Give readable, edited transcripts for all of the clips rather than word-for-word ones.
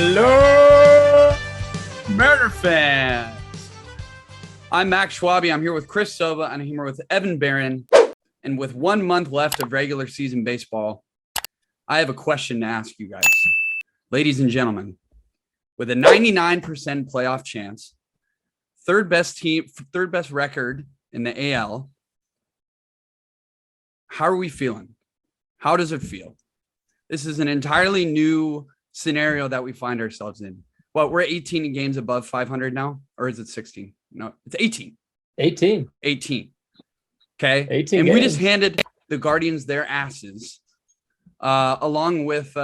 Hello, Murder fans. I'm Max Schwabi. I'm here with Chris Sova, and I'm here with Evan Barron. And with 1 month left of regular season baseball, I have a question to ask you guys. Ladies and gentlemen, with a 99% playoff chance, third best record in the AL, how are we feeling? How does it feel? This is an entirely new scenario that we find ourselves in. Well, we're 18 games above 500 now, or is it 16? No, it's 18. 18. Okay. 18 and games. We just handed the Guardians their asses, along with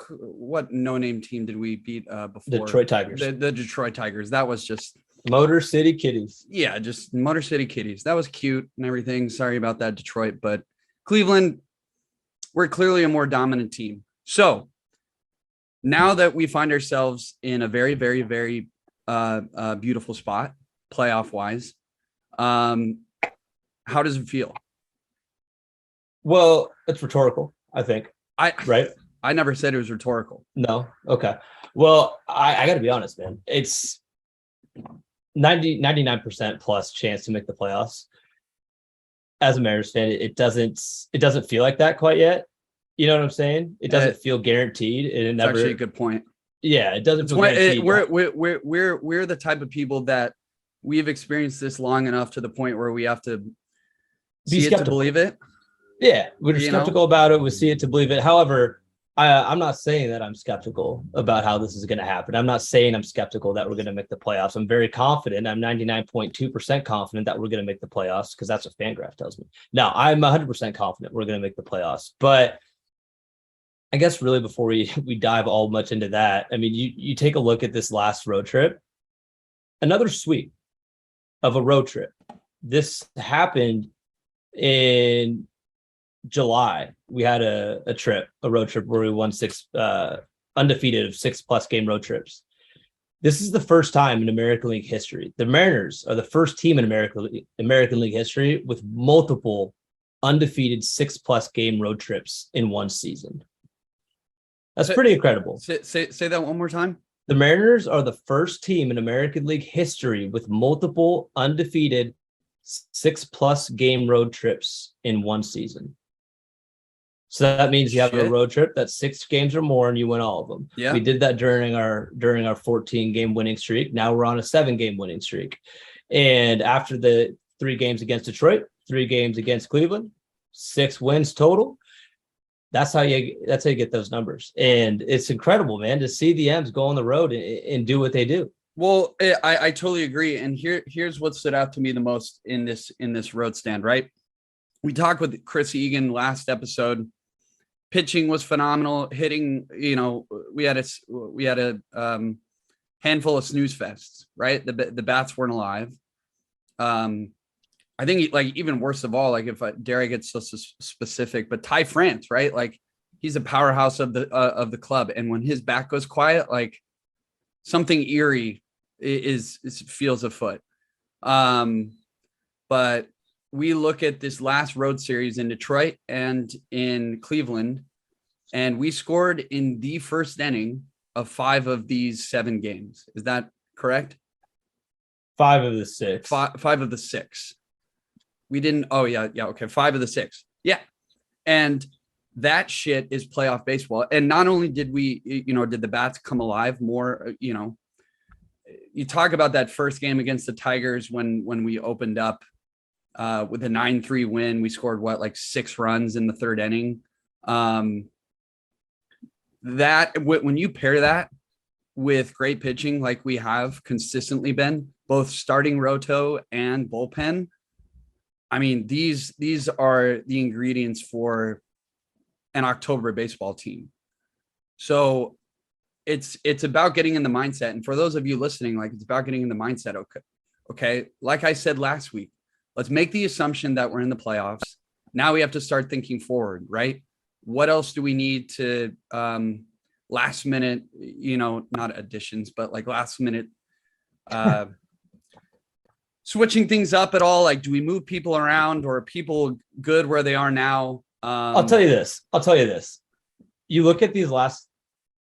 what no-name team did we beat before? Detroit Tigers. The Detroit Tigers. That was just Motor City Kitties. Yeah, just Motor City Kitties. That was cute and everything. Sorry about that, Detroit, but Cleveland, we're clearly a more dominant team. So now that we find ourselves in a very, very, very beautiful spot, playoff-wise, how does it feel? Well, it's rhetorical, I think. Right? I never said it was rhetorical. No? Okay. Well, I got to be honest, man. It's 99% plus chance to make the playoffs. As a Mariners fan, it doesn't feel like that quite yet. You know what I'm saying? It doesn't feel guaranteed. It's actually a good point. Yeah, it doesn't feel guaranteed. We're the type of people that we've experienced this long enough to the point where we have to see it to believe it. Yeah, we're skeptical about it. We see it to believe it. However, I'm not saying that I'm skeptical about how this is going to happen. I'm not saying I'm skeptical that we're going to make the playoffs. I'm very confident. I'm 99.2% confident that we're going to make the playoffs because that's what FanGraph tells me. Now, I'm 100% confident we're going to make the playoffs. But I guess really before we dive all much into that, I mean, you take a look at this last road trip, another sweep of a road trip. This happened in July. We had a road trip where we won six undefeated of 6+ game road trips. This is the first time in American League history. The Mariners are the first team in American League history with multiple undefeated 6+ game road trips in one season. That's pretty incredible. Say that one more time. The Mariners are the first team in American League history with multiple undefeated 6+ game road trips in one season. So that means you have a road trip that's 6 games or more and you win all of them. Yeah. We did that during our 14-game winning streak. Now we're on a 7-game winning streak. And after the 3 games against Detroit, 3 games against Cleveland, 6 wins total. That's how you get those numbers. And it's incredible, man, to see the M's go on the road and do what they do. Well, I totally agree. And here's what stood out to me the most in this road stand, right? We talked with Chris Egan last episode. Pitching was phenomenal. Hitting, we had a handful of snooze fests, right? The bats weren't alive. I think even worse of all, if dare I get so specific, but Ty France, right? He's a powerhouse of the club. And when his back goes quiet, something eerie feels afoot. But we look at this last road series in Detroit and in Cleveland, and we scored in the first inning of 5 of these 7 games. Is that correct? 5 of the 6. 5 of the 6. We didn't. Oh, yeah. Okay. 5 of the 6. Yeah. And that shit is playoff baseball. And not only did we, did the bats come alive more, you talk about that first game against the Tigers when we opened up with a 9-3 win. We scored 6 runs in the 3rd inning. When you pair that with great pitching, like we have consistently been, both starting roto and bullpen, I mean, these are the ingredients for an October baseball team. So it's about getting in the mindset. And for those of you listening, it's about getting in the mindset. Okay. Like I said last week, let's make the assumption that we're in the playoffs. Now we have to start thinking forward, right? What else do we need to last minute, not additions, but last minute switching things up at all? Do we move people around, or are people good where they are now? I'll tell you this. You look at these last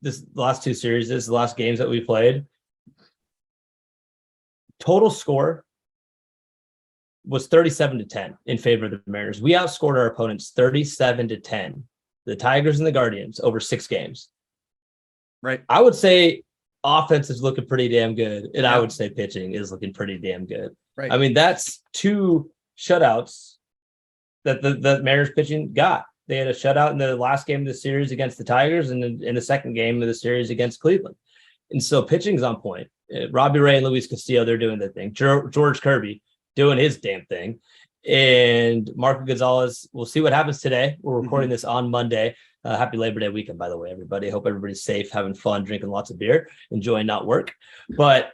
the last two series, the last games that we played, total score was 37-10 in favor of the Mariners. We outscored our opponents 37-10. The Tigers and the Guardians over 6 games. Right. I would say offense is looking pretty damn good, and I would say pitching is looking pretty damn good. Right. I mean, that's 2 shutouts that the Mariners pitching got. They had a shutout in the last game of the series against the Tigers, and in the second game of the series against Cleveland. And so pitching's on point. Robbie Ray and Luis Castillo, they're doing their thing. George Kirby doing his damn thing. And Marco Gonzalez, we'll see what happens today. We're recording this on Monday. Happy Labor Day weekend, by the way, everybody. Hope everybody's safe, having fun, drinking lots of beer, enjoying not work. But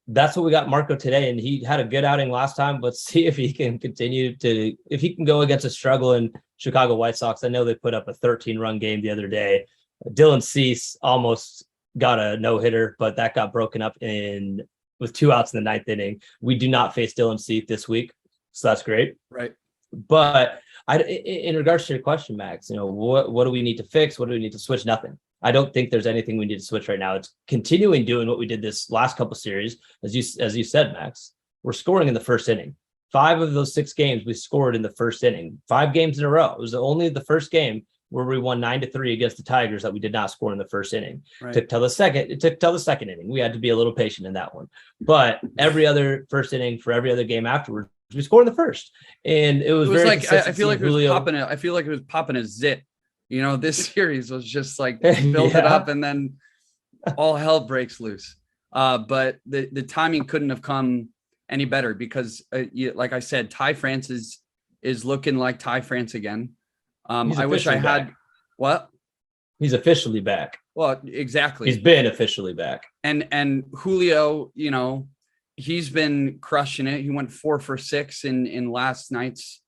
that's what we got Marco today. And he had a good outing last time. Let's see if he can continue to, if he can go against a struggling Chicago White Sox. I know they put up a 13-run game the other day. Dylan Cease almost got a no-hitter, but that got broken up with 2 outs in the 9th inning. We do not face Dylan Cease this week, so that's great. Right. But in regards to your question, Max, what do we need to fix? What do we need to switch? Nothing. I don't think there's anything we need to switch right now. It's continuing doing what we did this last couple series. As you said, Max, we're scoring in the first inning. 5 of those 6 games we scored in the first inning. 5 games in a row. It was only the first game where we won 9-3 against the Tigers that we did not score in the first inning. Right. It took till the second inning. We had to be a little patient in that one. But every other first inning for every other game afterwards, we scored in the first. And it was very like, I feel like it was popping a zit. This series was just like build it up and then all hell breaks loose. But the timing couldn't have come any better because like I said, Ty France is looking like Ty France again. I wish I had back. What? He's officially back. Well, exactly. He's been officially back. And Julio, he's been crushing it. He went 4 for 6 in last night's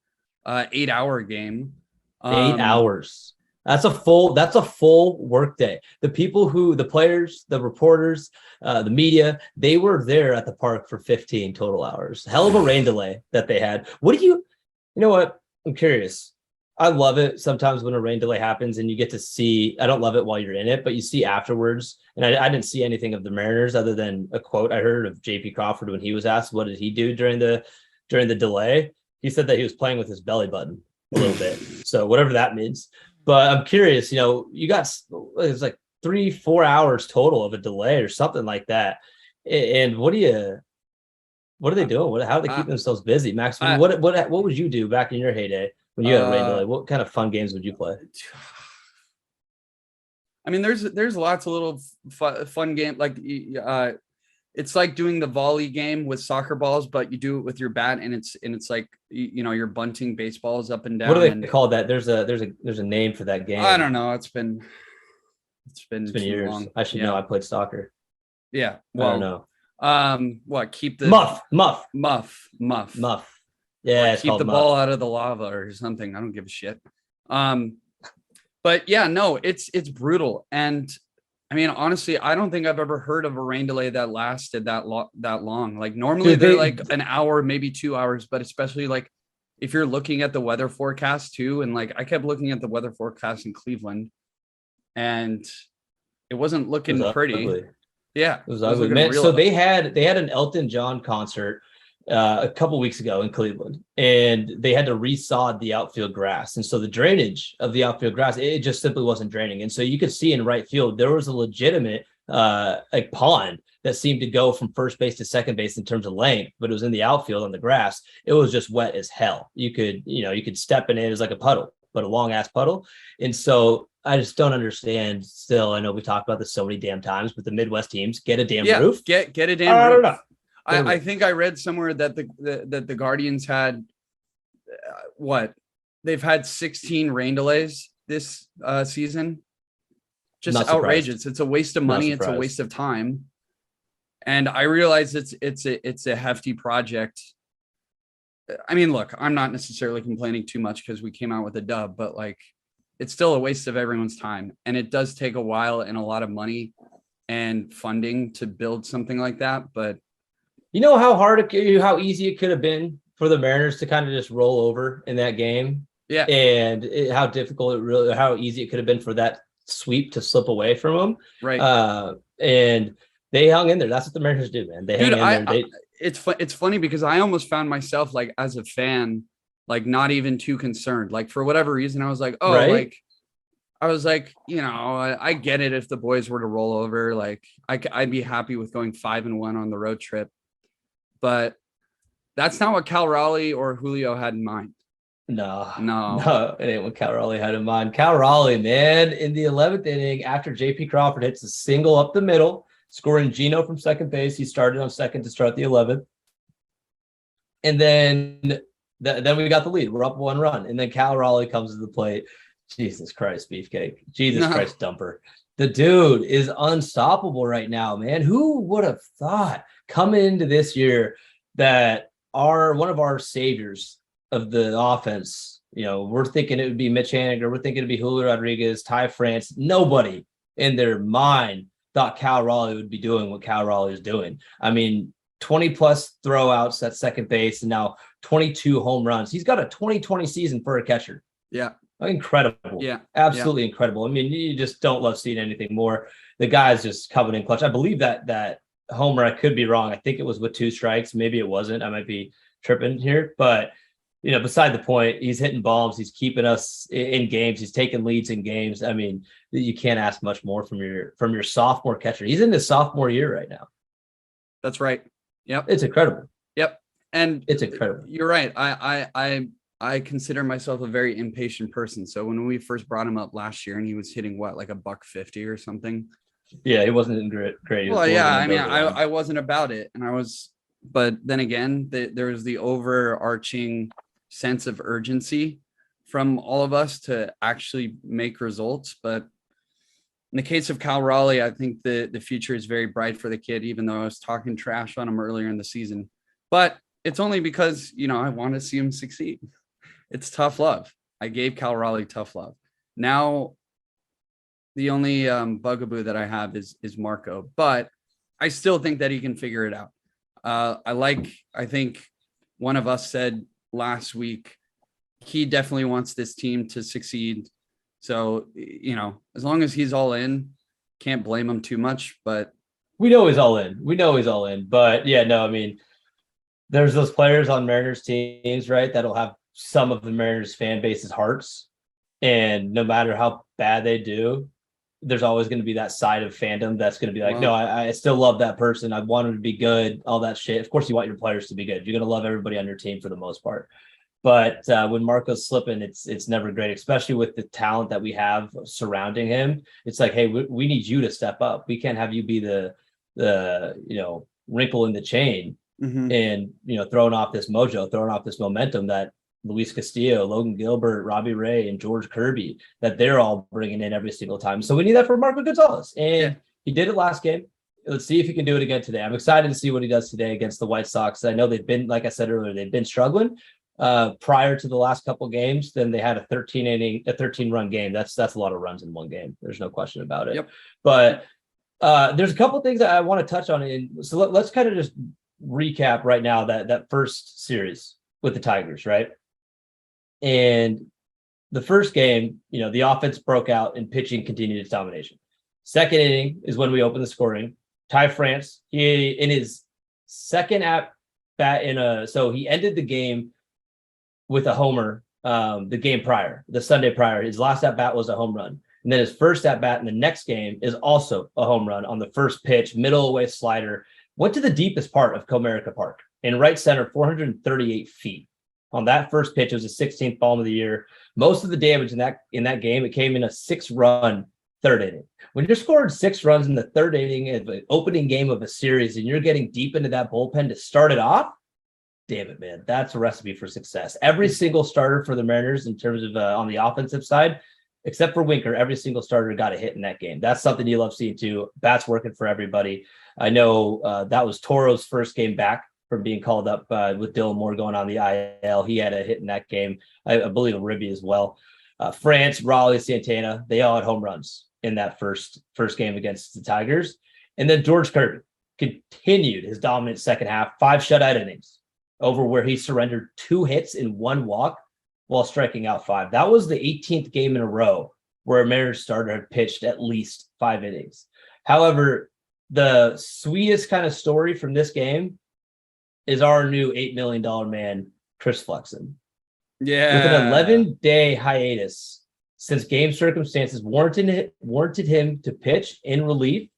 8-hour game. 8 hours. That's a full work day. The players, the reporters, the media, they were there at the park for 15 total hours. Hell of a rain delay that they had. You know what? I'm curious. I love it sometimes when a rain delay happens and you get to see, I don't love it while you're in it, but you see afterwards. And I didn't see anything of the Mariners other than a quote I heard of JP Crawford when he was asked, what did he do during the delay? He said that he was playing with his belly button a little bit. So whatever that means. But I'm curious, you got, it was like 3-4 hours total of a delay or something like that. And what are they doing? How do they keep themselves busy? Max, what would you do back in your heyday when you had a rain delay? What kind of fun games would you play? I mean, there's lots of little fun game. Like it's like doing the volley game with soccer balls, but you do it with your bat, and it's like you're bunting baseballs up and down. What do they call that? There's a name for that game. I don't know. It's been years. Long. I should know. I played soccer. Yeah. Well, I don't know. What? Keep the muff. Yeah, keep the ball out of the lava or something. I don't give a shit. But yeah, no, it's brutal. And I mean, honestly, I don't think I've ever heard of a rain delay that lasted that long. Like normally they're like an hour, maybe 2 hours, but especially like if you're looking at the weather forecast too. And like I kept looking at the weather forecast in Cleveland and it wasn't looking pretty. Ugly. Yeah. It was ugly. Man, so they had an Elton John concert a couple weeks ago in Cleveland, and they had to resod the outfield grass. And so the drainage of the outfield grass, it just simply wasn't draining. And so you could see in right field, there was a legitimate like pond that seemed to go from first base to second base in terms of length, but it was in the outfield on the grass. It was just wet as hell. You could step in it as like a puddle, but a long ass puddle. And so I just don't understand still. I know we talked about this so many damn times, but the Midwest teams get a damn roof. Get a damn roof. I think I read somewhere that the Guardians had they've had 16 rain delays this season. Just outrageous. It's a waste of money. It's a waste of time. And I realize it's a hefty project. I mean, look, I'm not necessarily complaining too much because we came out with a dub, but like it's still a waste of everyone's time. And it does take a while and a lot of money and funding to build something like that. But you know how easy it could have been for the Mariners to kind of just roll over in that game? Yeah. And how difficult how easy it could have been for that sweep to slip away from him. Right. And they hung in there. That's what the Mariners do, man. They hang in there. It's funny because I almost found myself like as a fan, like not even too concerned. Like for whatever reason, I was like, oh, right? like I was like, I get it if the boys were to roll over. Like I'd be happy with going 5-1 on the road trip, but that's not what Cal Raleigh or Julio had in mind. No, it ain't what Cal Raleigh had in mind. Cal Raleigh, man, in the 11th inning, after JP Crawford hits a single up the middle, scoring Gino from second base. He started on second to start the 11th. And then we got the lead. We're up 1 run. And then Cal Raleigh comes to the plate. Jesus Christ, Beefcake. Jesus Christ, Dumper. The dude is unstoppable right now, man. Who would have thought coming into this year that one of our saviors of the offense, we're thinking it would be Mitch Haniger. We're thinking it'd be Julio Rodriguez, Ty France. Nobody in their mind thought Cal Raleigh would be doing what Cal Raleigh is doing. I mean, 20 plus throwouts at second base and now 22 home runs. He's got a 2020 season for a catcher. Yeah. Incredible. Yeah. Absolutely incredible. I mean, you just don't love seeing anything more. The guy's just coming in clutch. I believe that homer, I could be wrong. I think it was with 2 strikes. Maybe it wasn't. I might be tripping here, but beside the point, he's hitting bombs. He's keeping us in games. He's taking leads in games. I mean, you can't ask much more from your sophomore catcher. He's in his sophomore year right now. That's right. Yep. It's incredible. Yep. And it's incredible. You're right. I consider myself a very impatient person. So when we first brought him up last year and he was hitting like $150 or something. Yeah, he wasn't great. Well, yeah, I mean, I wasn't about it. But then again, there was the overarching sense of urgency from all of us to actually make results. But in the case of Cal Raleigh, I think the future is very bright for the kid, even though I was talking trash on him earlier in the season. But it's only because, I want to see him succeed. It's tough love. I gave Cal Raleigh tough love. Now, the only bugaboo that I have is Marco, but I still think that he can figure it out. I think one of us said last week, he definitely wants this team to succeed. So, as long as he's all in, can't blame him too much, but we know he's all in. But yeah, no, I mean, there's those players on Mariners teams, right, that'll have some of the Mariners fan base's hearts. And no matter how bad they do, there's always going to be that side of fandom that's going to be like, no, I still love that person. I want him to be good, all that shit. Of course, you want your players to be good. You're going to love everybody on your team for the most part. But when Marco's slipping, it's never great, especially with the talent that we have surrounding him. It's like, hey, we need you to step up. We can't have you be the wrinkle in the chain and, throwing off this mojo, throwing off this momentum that Luis Castillo, Logan Gilbert, Robbie Ray, and George Kirby, that they're all bringing in every single time. So we need that for Marco Gonzalez. And he did it last game. Let's see if he can do it again today. I'm excited to see what he does today against the White Sox. I know they've been, like I said earlier, they've been struggling prior to the last couple games. Then they had a 13-run game. That's a lot of runs in one game. There's no question about it. Yep. But there's a couple things that I want to touch on. So let's kind of just recap right now that first series with the Tigers, right? And the first game, the offense broke out and pitching continued its domination. Second inning is when we opened the scoring. Ty France, he in his second at bat so he ended the game with a homer. The Sunday prior, his last at bat was a home run, and then his first at bat in the next game is also a home run on the first pitch, middle away slider. Went to the deepest part of Comerica Park in right center, 438 feet. On that first pitch, it was the 16th bomb of the year. Most of the damage in that game, it came in a 6-run third inning. When you're scoring 6 runs in the third inning of an opening game of a series and you're getting deep into that bullpen to start it off, damn it, man, that's a recipe for success. Every single starter for the Mariners in terms of on the offensive side, except for Winker, every single starter got a hit in that game. That's something you love seeing too. Bats working for everybody. I know that was Toro's first game back from being called up with Dylan Moore going on the IL. He had a hit in that game. I believe a ribby as well. France, Raleigh, Santana, they all had home runs in that first game against the Tigers. And then George Kirby continued his dominant second half, 5 shutout innings over where he surrendered 2 hits in 1 walk while striking out 5. That was the 18th game in a row where a Mariners starter had pitched at least 5 innings. However, the sweetest kind of story from this game is our new $8 million man, Chris Flexen. Yeah. With an 11-day hiatus, since game circumstances warranted him to pitch in relief,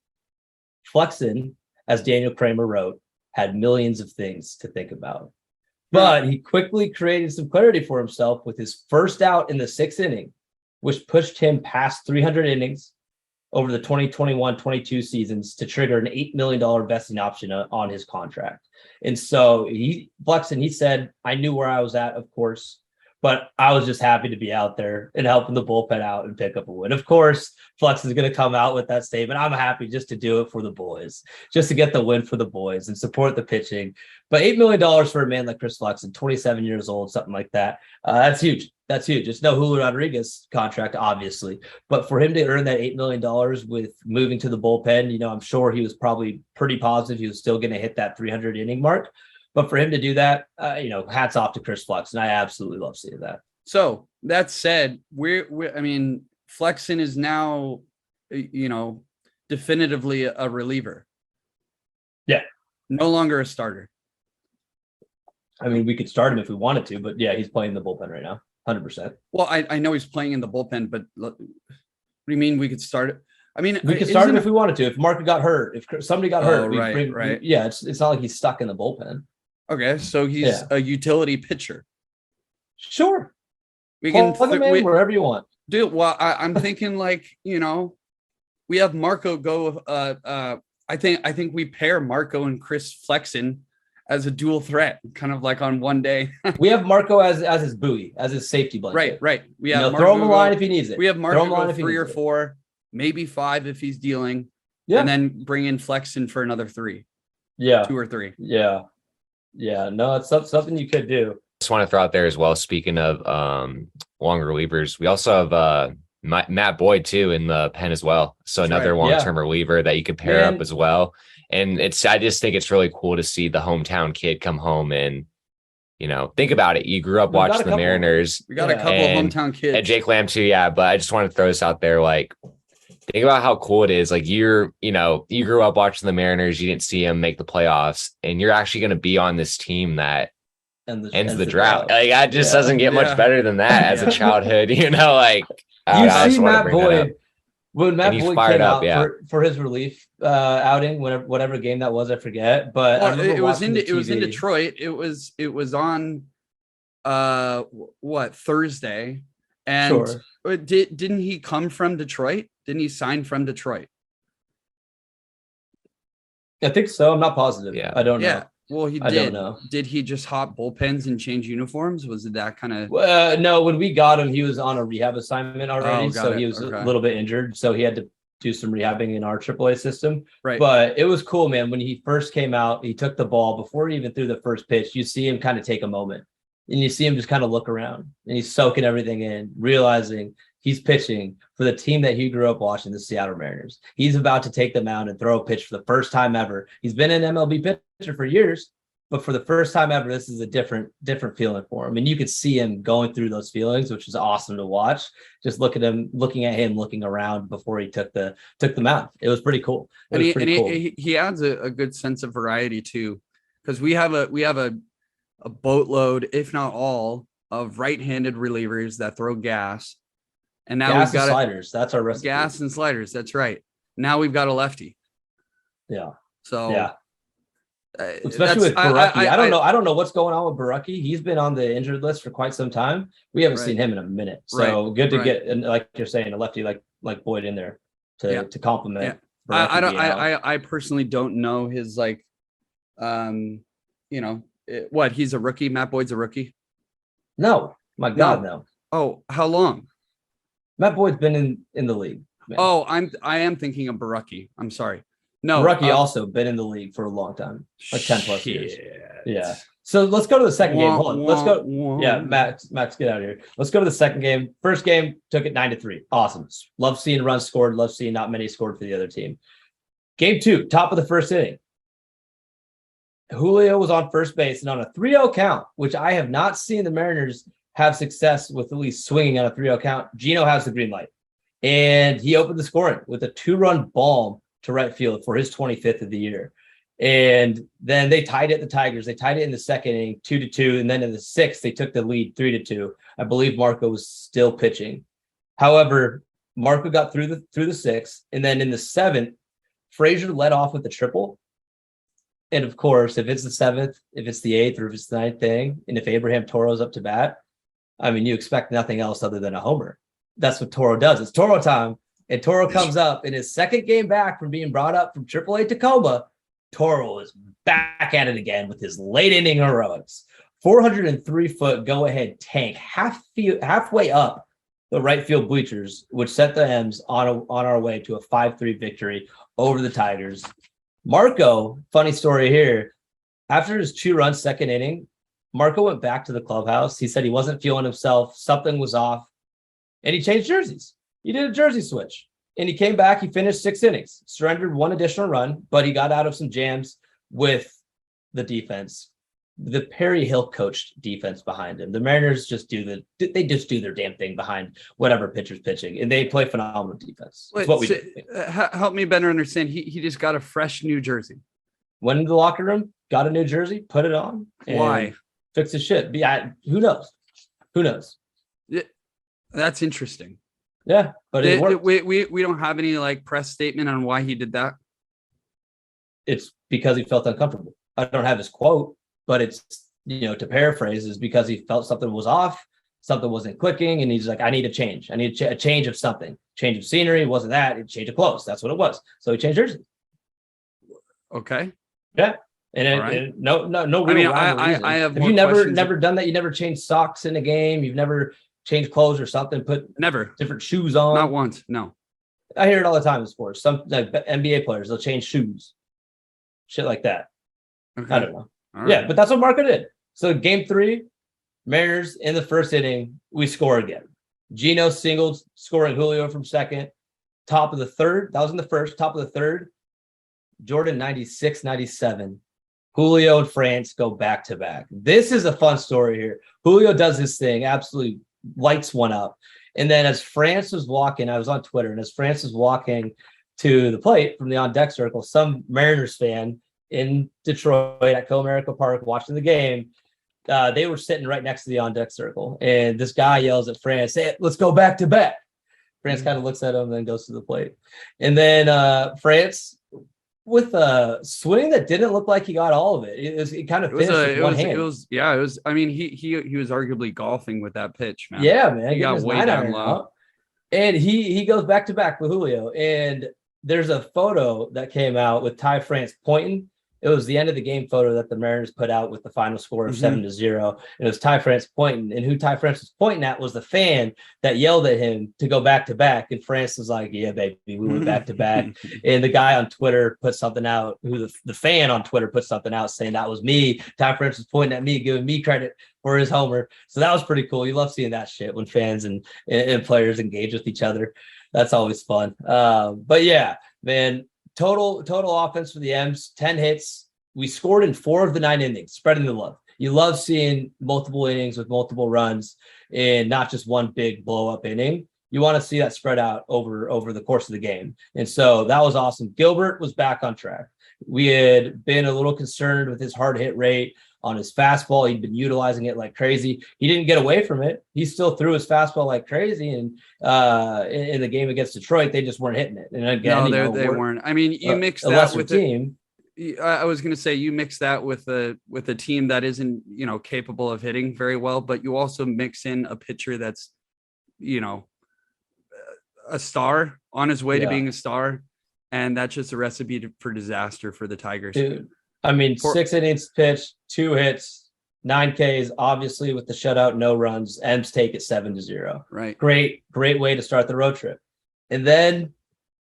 Flexen, as Daniel Kramer wrote, had millions of things to think about. But he quickly created some clarity for himself with his first out in the 6th inning, which pushed him past 300 innings over the 2021-22 seasons to trigger an $8 million vesting option on his contract. And so Flexen, he said, I knew where I was at, of course, but I was just happy to be out there and helping the bullpen out and pick up a win. Of course, Flex is going to come out with that statement. I'm happy just to do it for the boys, just to get the win for the boys and support the pitching. But $8 million for a man like Chris Flexen, 27 years old, something like that. That's huge. That's huge. It's no Julio Rodriguez contract, obviously. But for him to earn that $8 million with moving to the bullpen, I'm sure he was probably pretty positive he was still going to hit that 300 inning mark. But for him to do that, hats off to Chris Flexen. I absolutely love seeing that. So that said, Flexen is now, definitively a reliever. Yeah. No longer a starter. I mean, we could start him if we wanted to, but yeah, he's playing the bullpen right now, 100%. Well, I know he's playing in the bullpen, but what do you mean we could start it? I mean, we could start him if we wanted to. If Marco got hurt, if somebody got hurt, right. Yeah, it's not like he's stuck in the bullpen. Okay, so he's a utility pitcher. Sure, we can plug him in wherever you want, dude. Well, I'm thinking we have Marco go. I think we pair Marco and Chris Flexen as a dual threat, kind of like on one day. We have Marco as his buoy, as his safety blanket. Right. We have throw him a line if he needs it. We have Marco go 3 or 4, maybe 5 if he's dealing. Yeah, and then bring in Flexen for another 3. Yeah, 2 or 3. Yeah, no, it's something you could do. Just want to throw out there as well, speaking of longer relievers, we also have Matt Boyd too in the pen as well. So that's another long-term reliever that you could pair up as well. And I just think it's really cool to see the hometown kid come home and, think about it. You grew up watching the Mariners. We got a couple of hometown kids. And Jake Lamb too, yeah. But I just want to throw this out there, think about how cool it is. You grew up watching the Mariners. You didn't see them make the playoffs, and you're actually going to be on this team that ends the drought. That just doesn't get much better than that as a childhood. You see Matt Boyd when Matt Boyd came out for his relief outing, whatever game that was, I forget. But it was in Detroit. It was on Thursday, and didn't he come from Detroit? Didn't he sign from Detroit? I think so. I'm not positive. Yeah. I don't know. Well, he did. I don't know. Did he just hop bullpens and change uniforms? Was it that kind of? No, when we got him, he was on a rehab assignment already. He was a little bit injured. So he had to do some rehabbing in our AAA system. Right. But it was cool, man. When he first came out, he took the ball before he even threw the first pitch. You see him kind of take a moment and you see him just kind of look around and he's soaking everything in, realizing he's pitching for the team that he grew up watching, the Seattle Mariners. He's about to take the mound and throw a pitch for the first time ever. He's been an MLB pitcher for years, but for the first time ever, this is a different feeling for him. And you could see him going through those feelings, which is awesome to watch. Just looking at him looking around before he took the mound. It was pretty cool. He adds a good sense of variety too, because we have a boatload, if not all, of right-handed relievers that throw gas. And now we've got sliders. That's our recipe. Gas and sliders. That's right. Now we've got a lefty. Yeah. So especially with Baraki. I don't know what's going on with Baraki. He's been on the injured list for quite some time. We haven't seen him in a minute. So good to get, and like you're saying, a lefty like Boyd in there to complement. Yeah. I personally don't know his what, he's a rookie. Matt Boyd's a rookie. No, my God, no. Oh, how long? Matt Boyd's been in the league. Man. Oh, I am thinking of Baraki. I'm sorry. No, Baraki also been in the league for a long time, like 10 plus years. Yeah. So let's go to the second game. Hold on. Let's go. Yeah, Max, get out of here. Let's go to the second game. First game took it 9-3. Awesome. Love seeing runs scored. Love seeing not many scored for the other team. Game 2, top of the first inning. Julio was on first base and on a 3-0 count, which I have not seen the Mariners have success with, at least swinging on a 3-0 count. Gino has the green light. And he opened the scoring with a 2-run bomb to right field for his 25th of the year. And then they tied it, the Tigers. They tied it in the second inning, 2-2. And then in the sixth, they took the lead 3-2. I believe Marco was still pitching. However, Marco got through the sixth. And then in the seventh, Frazier led off with a triple. And of course, if it's the seventh, if it's the eighth, or if it's the ninth thing, and if Abraham Toro's up to bat, I mean, you expect nothing else other than a homer. That's what Toro does. It's Toro time. And Toro comes up in his second game back from being brought up from AAA Tacoma. Toro is back at it again with his late inning heroics. 403-foot go-ahead tank halfway up the right field bleachers, which set the M's on our way to a 5-3 victory over the Tigers. Marco, funny story here, after his 2-run second inning, Marco went back to the clubhouse. He said he wasn't feeling himself. Something was off. And he changed jerseys. He did a jersey switch. And he came back. He finished 6 innings, surrendered 1 additional run, but he got out of some jams with the defense. The Perry Hill coached defense behind him. The Mariners just do their damn thing behind whatever pitcher's pitching, and they play phenomenal defense. That's what we do. Help me better understand. He just got a fresh new jersey. Went into the locker room, got a new jersey, put it on. Why? Fix his shit. Who knows? Who knows? That's interesting. Yeah, but we don't have any like press statement on why he did that. It's because he felt uncomfortable. I don't have his quote, but it's, to paraphrase, is because he felt something was off, something wasn't clicking, and he's like, I need a change. I need a change of something. Change of scenery. It wasn't that. It change of clothes. That's what it was. So he changed jersey. Okay. Yeah. And no real I have you never done that? You never changed socks in a game? You've never changed clothes or something, put different shoes on? Not once, no. I hear it all the time in sports. Some like NBA players, they'll change shoes. Shit like that. Okay. I don't know. Right. But that's what Marco did. So game 3, Mariners in the first inning, we score again. Gino singled, scoring Julio from second. Top of the third. That was in the first. Top of the third. Jordan 96, 97. Julio and France go back to back. This is a fun story here. Julio does his thing, absolutely lights one up. And then as France was walking, I was on Twitter, and as France was walking to the plate from the on-deck circle, some Mariners fan in Detroit at Comerica Park watching the game, they were sitting right next to the on-deck circle. And this guy yells at France, hey, let's go back to back. France kind of looks at him and then goes to the plate. And then France, with a swing that didn't look like he got all of it. It kind of finished with one hand. It was. I mean, he was arguably golfing with that pitch, man. Yeah, man. He got way down low. And he goes back to back with Julio. And there's a photo that came out with Ty France pointing. It was the end of the game photo that the Mariners put out with the final score of 7-0. And it was Ty France pointing. And who Ty France was pointing at was the fan that yelled at him to go back to back. And France was like, yeah, baby, we went back to back. And the guy on Twitter put something out, the fan on Twitter put something out saying that was me. Ty France was pointing at me, giving me credit for his homer. So that was pretty cool. You love seeing that shit when fans and players engage with each other. That's always fun. But yeah, man. Total offense for the M's, 10 hits. We scored in 4 of the 9 innings, spreading the love. You love seeing multiple innings with multiple runs and not just one big blow-up inning. You want to see that spread out over the course of the game. And so that was awesome. Gilbert was back on track. We had been a little concerned with his hard hit rate on his fastball. He'd been utilizing it like crazy. He didn't get away from it. He still threw his fastball like crazy. And in the game against Detroit, they just weren't hitting it. And again, they weren't. I mean, you mix that with team. I was going to say you mix that with a team that isn't, capable of hitting very well, but you also mix in a pitcher that's, a star on his way to being a star. And that's just a recipe for disaster for the Tigers. Dude. I mean, 6 innings pitched, 2 hits, 9 Ks, obviously with the shutout, no runs. M's take it 7-0. Right. Great way to start the road trip. And then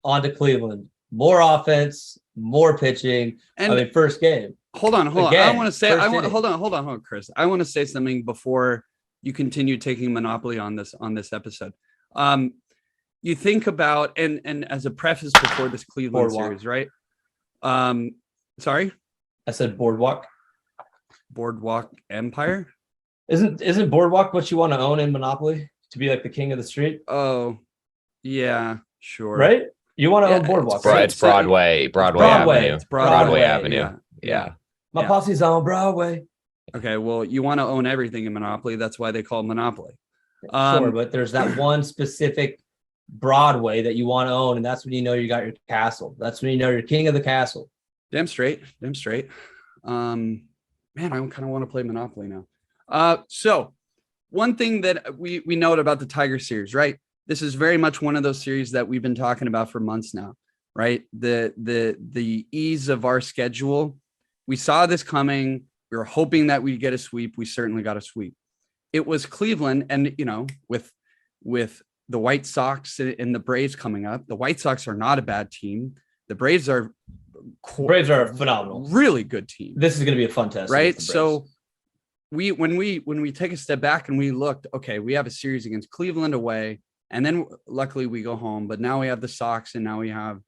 on to Cleveland. More offense, more pitching. And first game. Hold on. Again, I want to say, hold on, Chris. I want to say something before you continue taking monopoly on this episode. You think about, and as a preface before this Cleveland series, right? Sorry? I said Boardwalk Empire. Isn't Boardwalk what you want to own in Monopoly to be like the king of the street? Oh, Yeah, sure. Right? You want to own Boardwalk, right? It's Broadway Avenue. It's Broadway Avenue. Yeah. My posse's on Broadway. Okay, well, you want to own everything in Monopoly. That's why they call it Monopoly. Sure, but there's that one specific Broadway that you want to own, and that's when you know you got your castle. That's when you know you're king of the castle. Damn straight. Man, I kind of want to play Monopoly now. So one thing that we note about the Tiger series, right? This is very much one of those series that we've been talking about for months now, right? The ease of our schedule. We saw this coming. We were hoping that we'd get a sweep. We certainly got a sweep. It was Cleveland, and with the White Sox and the Braves coming up, the White Sox are not a bad team. The Braves are phenomenal, really good team. This is going to be a fun test, right? So when we take a step back and we looked, okay, we have a series against Cleveland away, and then luckily we go home. But now we have the Sox, and now we have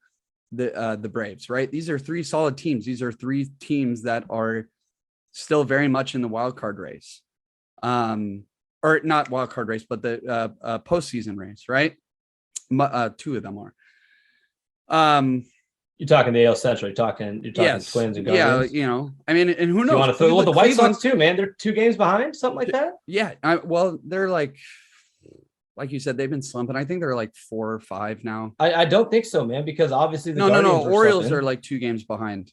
the Braves. Right? These are three solid teams. These are three teams that are still very much in the wild card race, or not wild card race, but the postseason race. Right? Two of them are. You're talking the AL Central. You're talking yes. Twins and Guardians. Yeah, I mean, and who knows? You want to throw the White Sox too, man? They're 2 games behind, something like that. Yeah, well, they're like you said, they've been slumping. I think they're like 4 or 5 now. I don't think so, man, because obviously no. Orioles are like 2 games behind.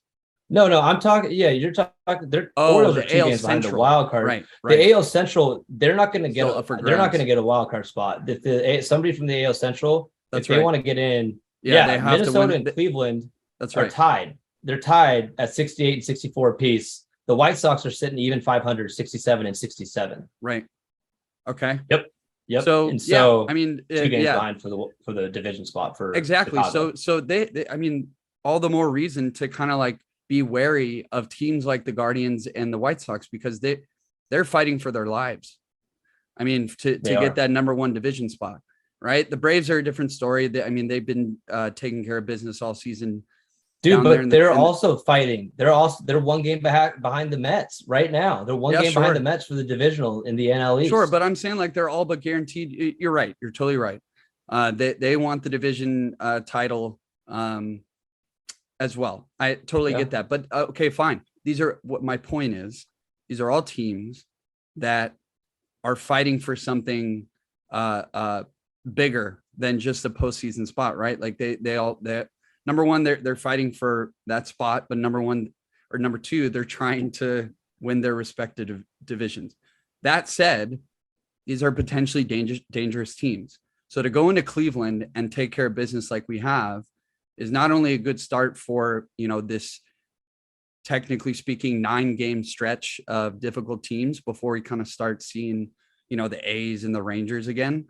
No, I'm talking. Yeah, you're talking. Orioles are 2 games behind the wild card. Right. The AL Central, they're not going to get. They're not going to get a wild card spot. If somebody from the AL Central, if they want to get in. Yeah, they have Minnesota and Cleveland are tied. They're tied at 68 and 64 apiece. The White Sox are sitting even 500, 67 and 67. Right. Okay. Yep. So I mean, 2 games behind for the division spot for exactly. Chicago. So they I mean, all the more reason to kind of like be wary of teams like the Guardians and the White Sox, because they're fighting for their lives. I mean, to get that number 1 division spot. Right. The Braves are a different story. They've been taking care of business all season. Dude, but they're also fighting. They're 1 game behind the Mets right now. They're 1 game behind the Mets for the divisional in the NL East. Sure, but I'm saying like they're all but guaranteed. You're right. You're totally right. They want the division title as well. I totally get that. But okay, fine. These are what my point is. These are all teams that are fighting for something bigger than just a postseason spot, right? Like they number 1, they're fighting for that spot, but number 2, they're trying to win their respective divisions. That said, these are potentially dangerous teams. So to go into Cleveland and take care of business like we have is not only a good start for, this technically speaking 9-game stretch of difficult teams before we kind of start seeing, the A's and the Rangers again.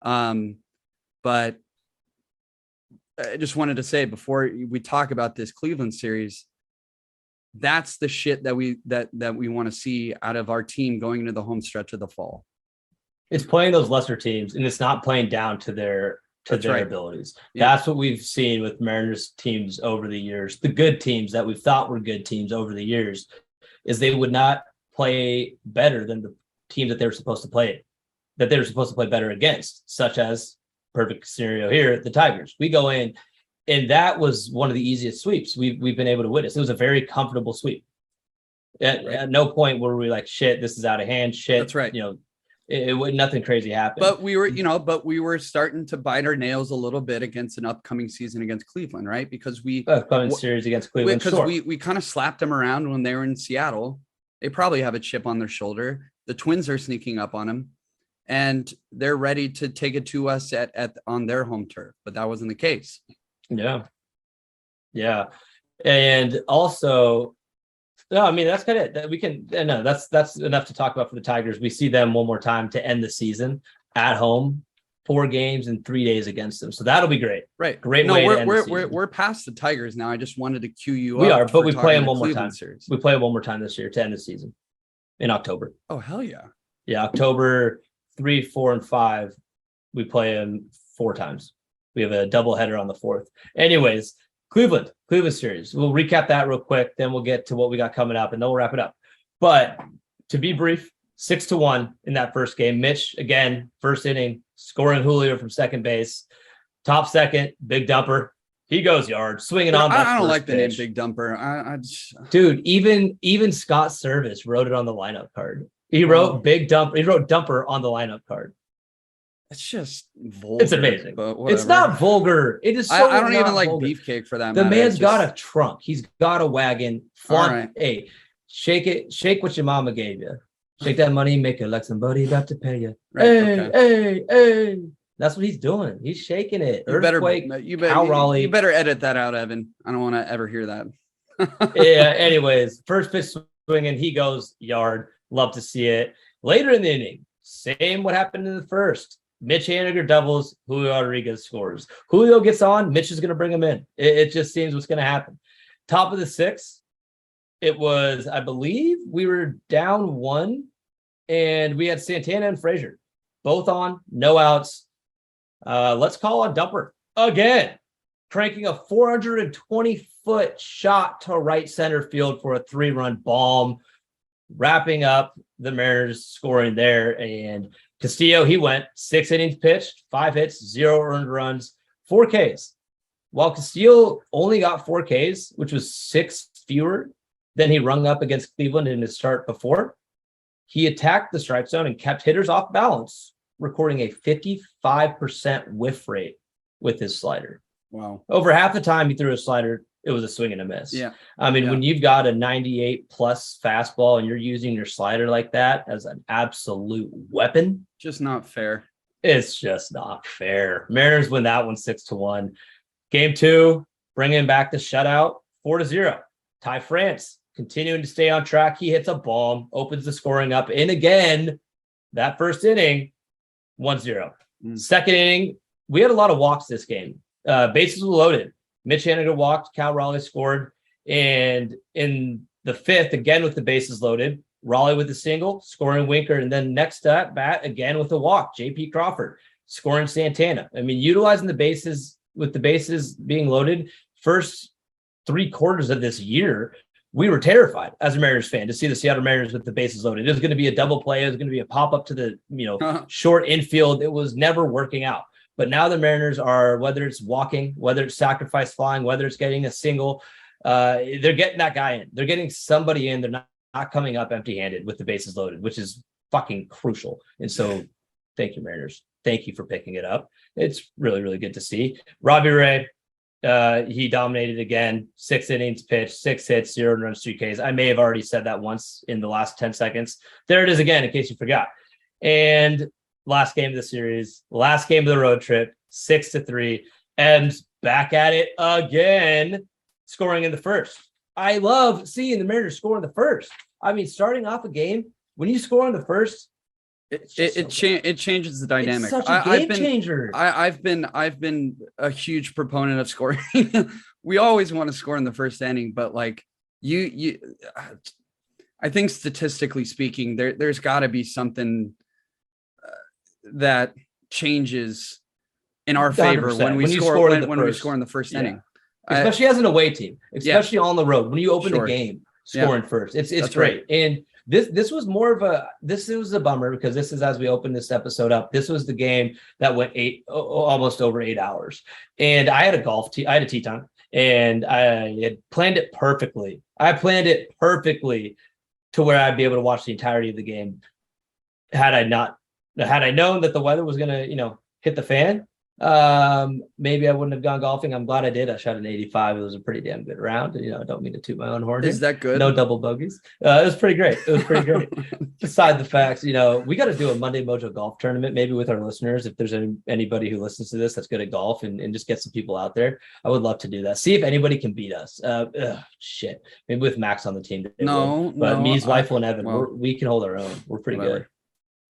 But I just wanted to say before we talk about this Cleveland series, that's the shit that we want to see out of our team going into the home stretch of the fall. It's playing those lesser teams, and it's not playing down to their abilities. Yeah. That's what we've seen with Mariners teams over the years. The good teams that we thought were good teams over the years is they would not play better than the teams that they were supposed to play better against, such as perfect scenario here, the Tigers. We go in, and that was one of the easiest sweeps we've been able to witness. It was a very comfortable sweep. At no point were we like, shit, this is out of hand. Shit, that's right. Nothing crazy happened. But we were starting to bite our nails a little bit against an upcoming season against Cleveland, right? Because upcoming series against Cleveland, because we kind of slapped them around when they were in Seattle. They probably have a chip on their shoulder. The Twins are sneaking up on them, and they're ready to take it to us on their home turf. But that wasn't the case. Yeah, and also. No, I mean, that's kind of that we can. No, that's enough to talk about for the Tigers. We see them one more time to end the season at home, 4 games in 3 days against them. So that'll be great. Right. Great. No, way to end the season. we're past the Tigers now. I just wanted to cue you up. We are, but we play them one more time. Series. We play them one more time this year to end the season in October. Oh, hell yeah. Yeah. October 3, 4, and 5. We play them 4 times. We have a doubleheader on the 4th. Anyways, Cleveland series. We'll recap that real quick. Then we'll get to what we got coming up, and then we'll wrap it up. But to be brief, 6-1 in that first game. Mitch, again, first inning, scoring Julio from second base. Top second, big dumper. He goes yard, swinging on that. I don't like pitch. the name Big Dumper. Dude, even Scott Service wrote it on the lineup card. He wrote Big Dumper. He wrote Dumper on the lineup card. It's just vulgar. It's amazing. But it's not vulgar. It is. So I don't even like vulgar. Beefcake for that. The man's got a trunk. He's got a wagon. Right. Hey, shake it. Shake what your mama gave you. Shake that money, make it like somebody about to pay you. Right, hey. That's what he's doing. He's shaking it. Earthquake, Cal Raleigh. You better edit that out, Evan. I don't want to ever hear that. Yeah. Anyways, first pitch swinging, he goes yard. Love to see it. Later in the inning, same what happened in the first. Mitch Haniger doubles. Julio Rodriguez scores. Julio gets on. Mitch is going to bring him in. It just seems what's going to happen. Top of the sixth. It was, I believe, we were down 1, and we had Santana and Frazier both on, no outs. Let's call a dumper again, cranking a 420-foot shot to right center field for a 3-run bomb, wrapping up the Mariners scoring there. And Castillo, he went 6 innings pitched, 5 hits, 0 earned runs, 4 Ks. While Castillo only got 4 Ks, which was 6 fewer than he rung up against Cleveland in his start before, he attacked the strike zone and kept hitters off balance, recording a 55% whiff rate with his slider. Wow. Over half the time he threw a slider, it was a swing and a miss. Yeah. I mean, when you've got a 98 plus fastball and you're using your slider like that as an absolute weapon, just not fair. It's just not fair. Mariners win that one 6-1. Game 2, bringing back the shutout 4-0. Ty France continuing to stay on track. He hits a bomb, opens the scoring up. And again, that first inning, 1-0. Second inning, we had a lot of walks this game. Bases were loaded. Mitch Haniger walked. Cal Raleigh scored. And in the fifth, again with the bases loaded, Raleigh with a single, scoring Winker. And then next at bat, again with a walk, J.P. Crawford scoring Santana. I mean, utilizing the bases with the bases being loaded, first 3 quarters of this year, we were terrified as a Mariners fan to see the Seattle Mariners with the bases loaded. It was going to be a double play. It was going to be a pop up to the short infield. It was never working out. But now the Mariners are, whether it's walking, whether it's sacrifice flying, whether it's getting a single, they're getting that guy in. They're getting somebody in. They're not coming up empty-handed with the bases loaded, which is fucking crucial. And so thank you, Mariners. Thank you for picking it up. It's really, really good to see. Robbie Ray, he dominated again. 6 innings pitched, 6 hits, 0 runs, 3 Ks. I may have already said that once in the last 10 seconds. There it is again, in case you forgot. And last game of the series, last game of the road trip, 6-3. M's back at it again, scoring in the first. I love seeing the Mariners score in the first. I mean, starting off a game, when you score in the first, it changes the dynamic. It's such a game changer. I've been a huge proponent of scoring. We always want to score in the first inning, but like I think statistically speaking, there's got to be something that changes in our favor when we score in the first inning, especially as an away team, especially on the road when you open the game scoring first. It's great. Right. And this was a bummer because this is, as we open this episode up, this was the game that went almost over 8 hours. And I had a tee time, and I had planned it perfectly. I planned it perfectly to where I'd be able to watch the entirety of the game. Had I known that the weather was going to, hit the fan, maybe I wouldn't have gone golfing. I'm glad I did. I shot an 85. It was a pretty damn good round. I don't mean to toot my own horn. Is that good? No double bogeys. It was pretty great. Beside the facts, we got to do a Monday Mojo golf tournament, maybe with our listeners. If there's anybody who listens to this that's good at golf and just get some people out there, I would love to do that. See if anybody can beat us. Shit. Maybe with Max on the team. But me, Zweifel, and Evan, we can hold our own. We're pretty good.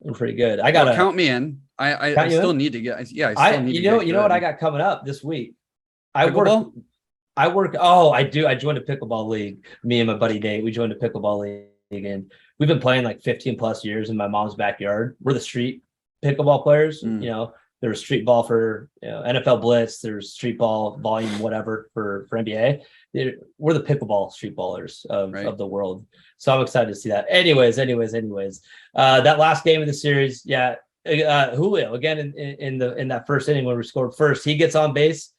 We're pretty good. I got count me in. I still need to get. Yeah, I still need to get. You know what I got coming up this week? I work. Oh, I do. I joined a pickleball league. Me and my buddy Nate. We joined a pickleball league, and we've been playing like 15 plus years in my mom's backyard. We're the street pickleball players. There's street ball for NFL Blitz. There's street ball volume, whatever for NBA. We're the pickleball street ballers of the world. So I'm excited to see that. Anyways, that last game of the series, Julio again in that first inning when we scored first, he gets on base.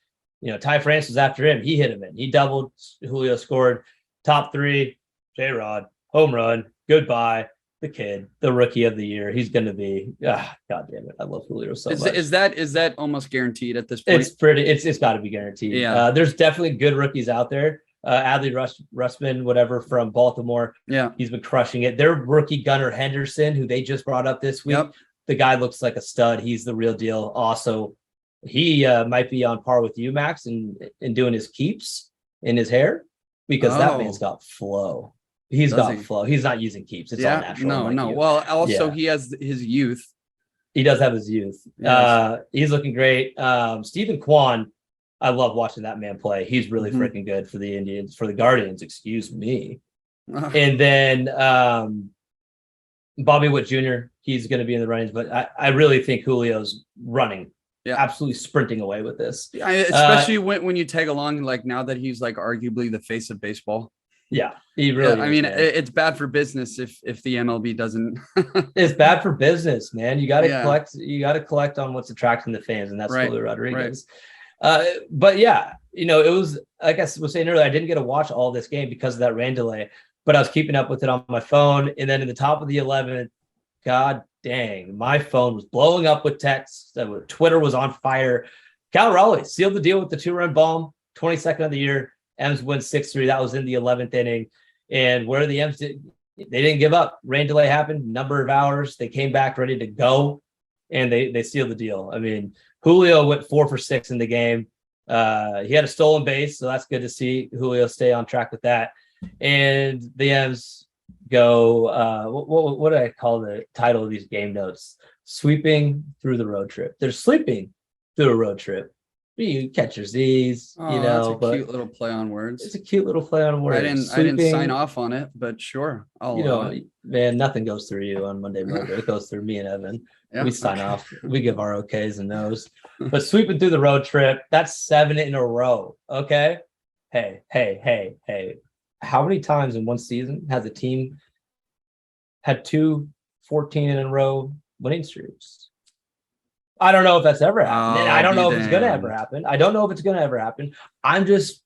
Ty France was after him. He hit him in. He doubled. Julio scored. Top three. J-Rod home run. Goodbye. The kid, the rookie of the year. He's going to be. God damn it! I love Julio so much. Is that almost guaranteed at this point? It's got to be guaranteed. Yeah. There's definitely good rookies out there. Adley Rushman, whatever, from Baltimore. Yeah, he's been crushing it. Their rookie Gunnar Henderson, who they just brought up this week. Yep. The guy looks like a stud. He's the real deal. Also, he might be on par with you, Max, in doing his keeps in his hair, because that man's got flow. He's got flow. He's not using keeps. It's all natural. No. Well, also he has his youth. He does have his youth. Yes. He's looking great. Stephen Kwan, I love watching that man play. He's really freaking good for the Guardians, excuse me. And then Bobby Witt Jr., he's going to be in the runnings, but I really think Julio's running. Yeah, absolutely sprinting away with this. Especially when you tag along, like now that he's like arguably the face of baseball. Yeah, he really. I mean, it's bad for business if the MLB doesn't. It's bad for business, man. You got to collect. You got to collect on what's attracting the fans, and that's Julio Rodriguez. Right. But yeah, it was like I was saying earlier. I didn't get to watch all this game because of that rain delay, but I was keeping up with it on my phone. And then in the top of the 11th, God dang, my phone was blowing up with texts. Twitter was on fire. Cal Raleigh sealed the deal with the 2-run bomb, 22nd of the year. M's win 6-3. That was in the 11th inning. And where the M's they didn't give up. Rain delay happened, number of hours. They came back ready to go, and they sealed the deal. I mean, Julio went 4 for 6 in the game. He had a stolen base, so that's good to see Julio stay on track with that. And the M's go, what do I call the title of these game notes? Sweeping through the road trip. They're sleeping through a road trip. You catch your Z's, that's a cute little play on words. It's a cute little play on words. I didn't sign off on it, but sure. Man, nothing goes through you on Monday Mojo. It goes through me and Evan. Yeah. We sign off. We give our okays and no's. But sweeping through the road trip, that's 7 in a row. Okay. Hey. How many times in one season has a team had 2 14 in a row winning streaks? I don't know if that's ever happened. I don't know if it's going to ever happen. I'm just.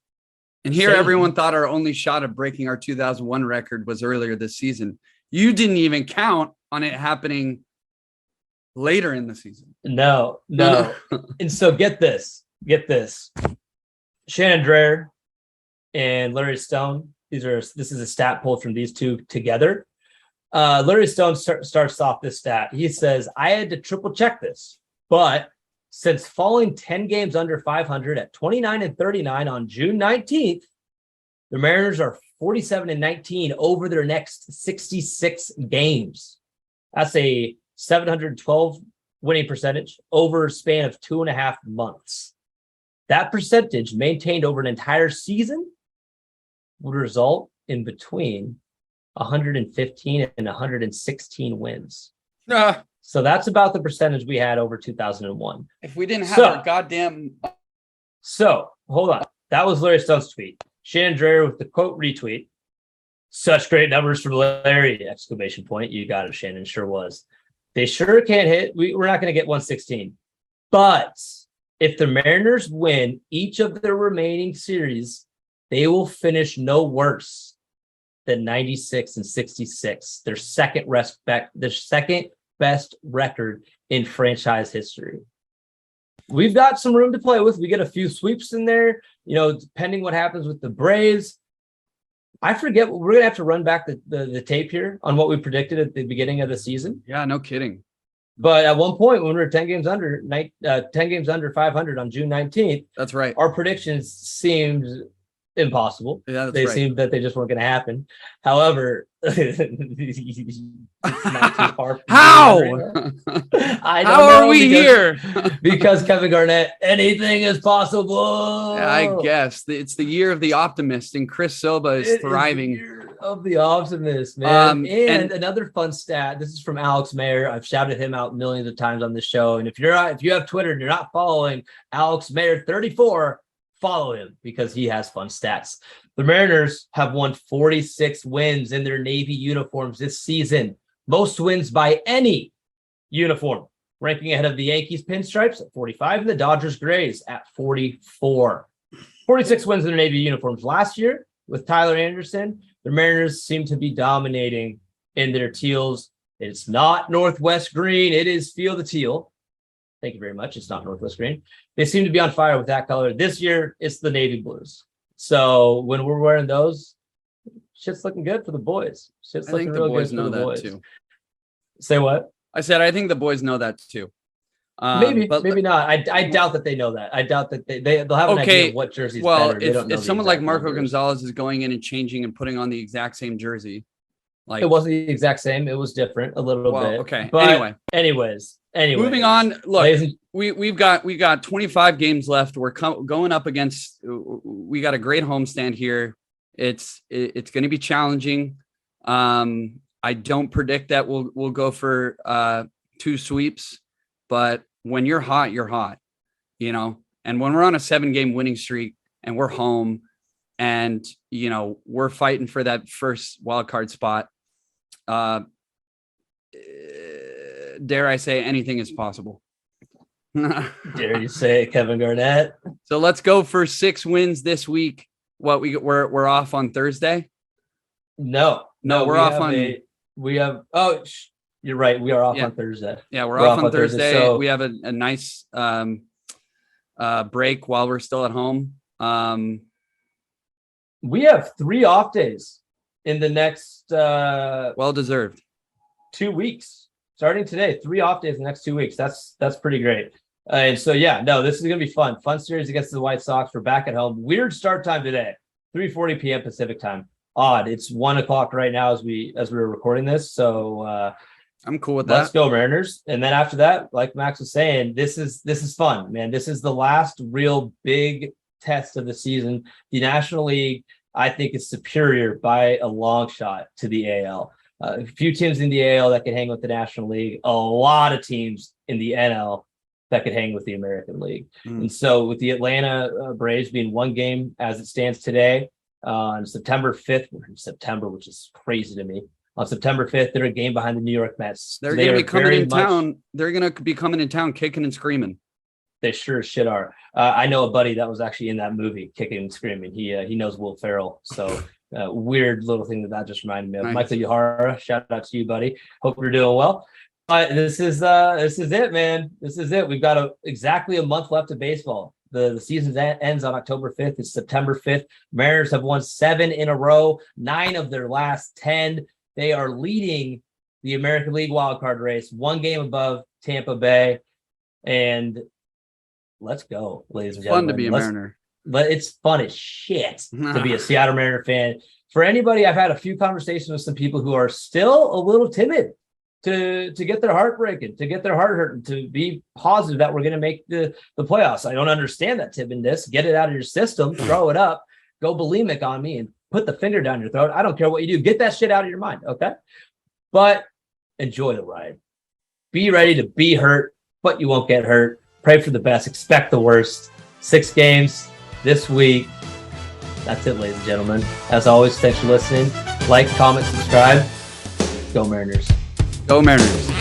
And here, everyone thought our only shot of breaking our 2001 record was earlier this season. You didn't even count on it happening later in the season. No. And so get this. Shannon Dreher and Larry Stone. This is a stat pulled from these two together. Larry Stone starts off this stat. He says, I had to triple check this. But since falling 10 games under 500 at 29-39 on June 19th, the Mariners are 47-19 over their next 66 games. That's a 712 winning percentage over a span of 2.5 months. That percentage maintained over an entire season would result in between 115 and 116 wins. So that's about the percentage we had over 2001. If we didn't have our goddamn... So, hold on. That was Larry Stone's tweet. Shannon Dreher with the quote retweet. Such great numbers from Larry! Exclamation point. You got it, Shannon. Sure was. They sure can't hit. We're not going to get 116. But if the Mariners win each of their remaining series, they will finish no worse than 96 and 66. Their second best record in franchise history. We've got some room to play with. We get a few sweeps in there, depending what happens with the Braves. I forget. We're going to have to run back the tape here on what we predicted at the beginning of the season. Yeah, no kidding. But at one point when we were 10 games under 500 on June 19th, that's right. Our predictions seemed impossible. Yeah, they seemed that they just weren't going to happen. However, how are we here? Because Kevin Garnett, anything is possible. Yeah, I guess it's the year of the optimist, and Chris Silva is thriving. Year of the optimist, man. And another fun stat. This is from Alex Mayer. I've shouted him out millions of times on the show. And if you have Twitter and you're not following Alex Mayer 34. Follow him because he has fun stats. The Mariners have won 46 wins in their Navy uniforms this season. Most wins by any uniform ranking ahead of the Yankees pinstripes at 45 and the Dodgers grays at 44. 46 wins in their Navy uniforms last year with Tyler Anderson. The Mariners seem to be dominating in their teals. It's not Northwest green. It is Field of Teal. Thank you very much. It's not Northwest green. They seem to be on fire with that color. This year, it's the navy blues. So when we're wearing those, shit's looking good for the boys. Shit's looking real good for the boys. Too. Say what? I said I think the boys know that too. Maybe not. I doubt that they know that. I doubt that they'll have an idea of what jersey's better. If someone like Marco Gonzalez is going in and changing and putting on the exact same jersey, like it wasn't the exact same. It was different a little bit. Okay. But anyways. Moving on. Look, we've got 25 games left. We're going up against. We got a great homestand here. It's going to be challenging. I don't predict that we'll go for 2 sweeps, but when you're hot, you know. And when we're on a 7-game winning streak and we're home, and you know we're fighting for that first wild card spot. Dare I say anything is possible? Dare you say it, Kevin Garnett? So let's go for 6 wins this week. We're off on Thursday? No, we're off on. You're right. We are off on Thursday. Yeah, we're off on Thursday. So we have a nice break while we're still at home. We have 3 off days in the next well deserved 2 weeks. Starting today, 3 off days in the next 2 weeks. That's pretty great. And so, this is going to be fun. Fun series against the White Sox. We're back at home. Weird start time today, 3:40 p.m. Pacific time. Odd. It's 1 o'clock right now as we're recording this. So I'm cool with that. Let's go Mariners. And then after that, like Max was saying, this is fun, man. This is the last real big test of the season. The National League, I think, is superior by a long shot to the AL. A few teams in the AL that could hang with the National League, a lot of teams in the NL that could hang with the American League. And so with the Atlanta Braves being 1 game as it stands today, on September 5th, which is crazy to me. On September 5th, they're a game behind the New York Mets. They're going to be coming in town. They're going to be coming in town kicking and screaming. They sure as shit are. I know a buddy that was actually in that movie, Kicking and Screaming. He knows Will Ferrell. So weird little thing that just reminded me of. Nice. Michael Uhara, shout out to you, buddy. Hope you're doing well. This is it, man. This is it. We've got exactly a month left of baseball. The season ends on October 5th. It's September 5th. Mariners have won 7 in a row, 9 of their last 10. They are leading the American League wildcard race, 1 game above Tampa Bay. And let's go, ladies and gentlemen. Fun to be a Mariner. It's fun as shit to be a Seattle Mariner fan. For anybody, I've had a few conversations with some people who are still a little timid to get their heart breaking, to get their heart hurting, to be positive that we're going to make the playoffs. I don't understand that timidness. Get it out of your system, throw it up, go bulimic on me and put the finger down your throat. I don't care what you do. Get that shit out of your mind, okay? But enjoy the ride. Be ready to be hurt, but you won't get hurt. Pray for the best. Expect the worst. 6 games this week. That's it, ladies and gentlemen. As always, thanks for listening. Like, comment, subscribe. Go Mariners. Go Mariners.